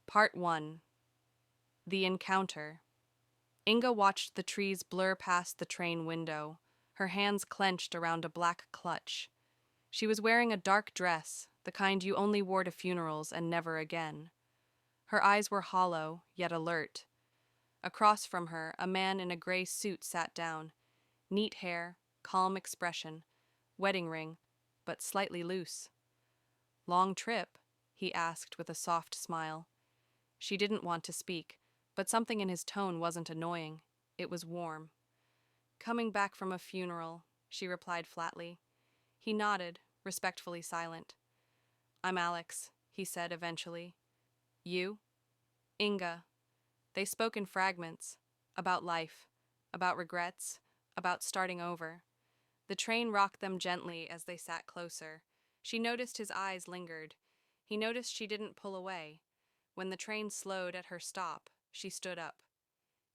Part 1. The Encounter. Inga watched the trees blur past the train window, her hands clenched around a black clutch. She was wearing a dark dress, the kind you only wore to funerals and never again. Her eyes were hollow, yet alert. Across from her, a man in a gray suit sat down. Neat hair, calm expression, wedding ring, but slightly loose. "Long trip?" he asked with a soft smile. She didn't want to speak, but something in his tone wasn't annoying. It was warm. "Coming back from a funeral," she replied flatly. He nodded, respectfully silent. "I'm Alex," he said eventually. "You?" "Inga." They spoke in fragments, about life, about regrets, about starting over. The train rocked them gently as they sat closer. She noticed his eyes lingered. He noticed she didn't pull away. When the train slowed at her stop, she stood up.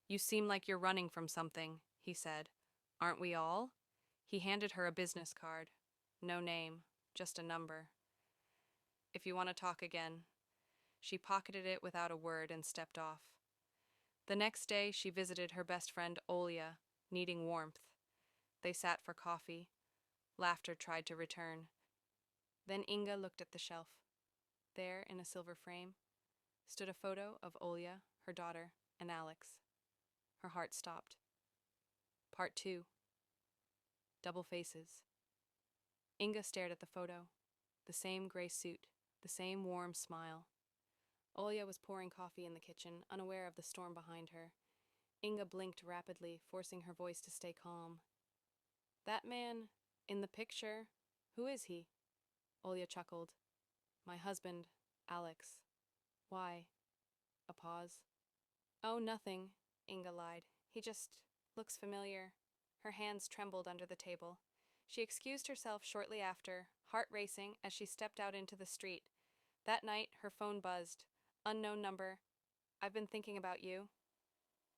"You seem like you're running from something," he said. "Aren't we all?" He handed her a business card. No name, just a number. "If you want to talk again." She pocketed it without a word and stepped off. The next day, she visited her best friend Olya, needing warmth. They sat for coffee. Laughter tried to return. Then Inga looked at the shelf. There, in a silver frame, stood a photo of Olya, her daughter, and Alex. Her heart stopped. Part 2. Double Faces. Inga stared at the photo. The same gray suit, the same warm smile. Olya was pouring coffee in the kitchen, unaware of the storm behind her. Inga blinked rapidly, forcing her voice to stay calm. "That man, in the picture, who is he?" Olya chuckled. "My husband, Alex." "Why?" A pause. "Oh, nothing," Inga lied. "He just looks familiar." Her hands trembled under the table. She excused herself shortly after, heart racing as she stepped out into the street. That night, her phone buzzed. Unknown number. "I've been thinking about you."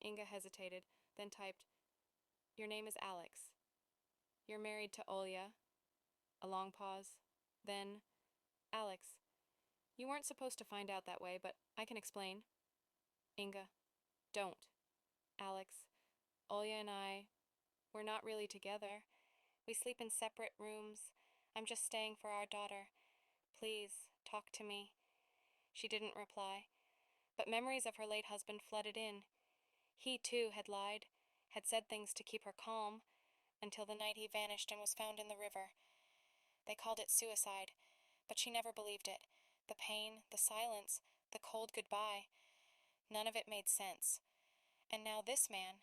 Inga hesitated, then typed, "Your name is Alex. You're married to Olya." A long pause. Then, "Alex, you weren't supposed to find out that way, but I can explain." Inga, "Don't." "Alex, Olya and we're not really together. We sleep in separate rooms. I'm just staying for our daughter. Please, talk to me." She didn't reply, but memories of her late husband flooded in. He, too, had lied, had said things to keep her calm, until the night he vanished and was found in the river. They called it suicide, but she never believed it. The pain, the silence, the cold goodbye, none of it made sense. And now this man,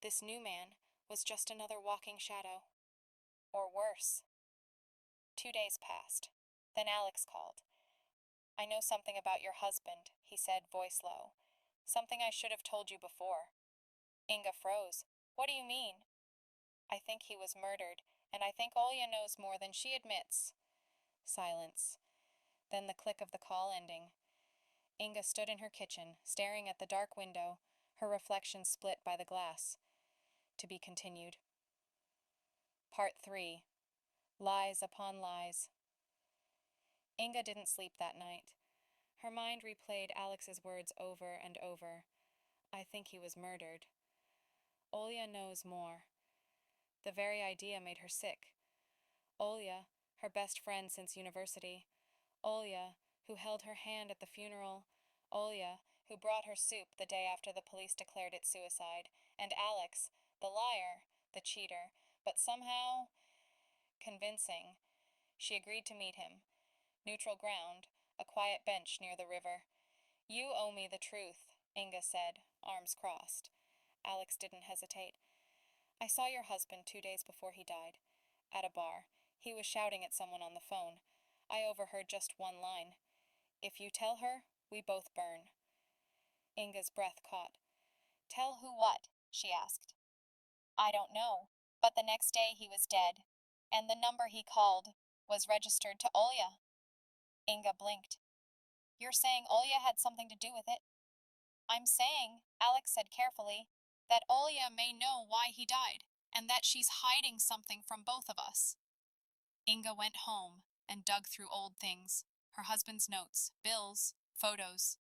this new man, was just another walking shadow. Or worse. 2 days passed. Then Alex called. "I know something about your husband," he said, voice low. "Something I should have told you before." Inga froze. "What do you mean?" "I think he was murdered, and I think Olya knows more than she admits." Silence. Then the click of the call ending. Inga stood in her kitchen, staring at the dark window, her reflection split by the glass. To be continued. Part 3. Lies upon lies. Inga didn't sleep that night. Her mind replayed Alex's words over and over. "I think he was murdered." Olya knows more. The very idea made her sick. Olya, her best friend since university. Olya, who held her hand at the funeral. Olya, who brought her soup the day after the police declared it suicide. And Alex, the liar, the cheater, but somehow convincing. She agreed to meet him. Neutral ground, a quiet bench near the river. "You owe me the truth," Inga said, arms crossed. Alex didn't hesitate. "I saw your husband 2 days before he died. At a bar. He was shouting at someone on the phone. I overheard just one line. 'If you tell her, we both burn.'" Inga's breath caught. "Tell who what?" she asked. "I don't know, but the next day he was dead, and the number he called was registered to Olya." Inga blinked. "You're saying Olya had something to do with it?" "I'm saying," Alex said carefully, "that Olya may know why he died, and that she's hiding something from both of us." Inga went home and dug through old things, her husband's notes, bills, photos.